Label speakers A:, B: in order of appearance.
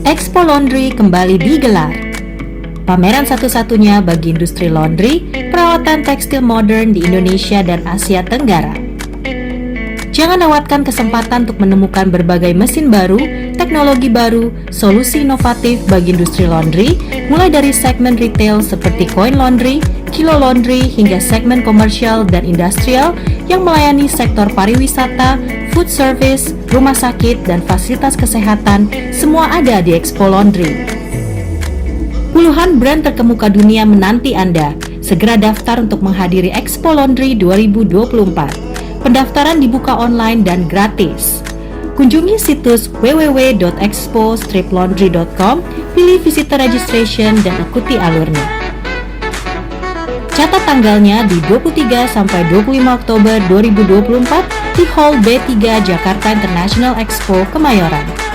A: Expo Laundry kembali digelar. Pameran satu-satunya bagi industri laundry, perawatan tekstil modern di Indonesia dan Asia Tenggara. Jangan lewatkan kesempatan untuk menemukan berbagai mesin baru, teknologi baru, solusi inovatif bagi industri laundry, mulai dari segmen retail seperti coin laundry, kilo laundry, hingga segmen komersial dan industrial yang melayani sektor pariwisata, food service, rumah sakit, dan fasilitas kesehatan, semua ada di Expo Laundry. Puluhan brand terkemuka dunia menanti Anda. Segera daftar untuk menghadiri Expo Laundry 2024. Pendaftaran dibuka online dan gratis. Kunjungi situs www.expo-laundry.com, pilih visitor registration dan ikuti alurnya. Catat tanggalnya di 23 sampai 25 Oktober 2024 di Hall B3 Jakarta International Expo, Kemayoran.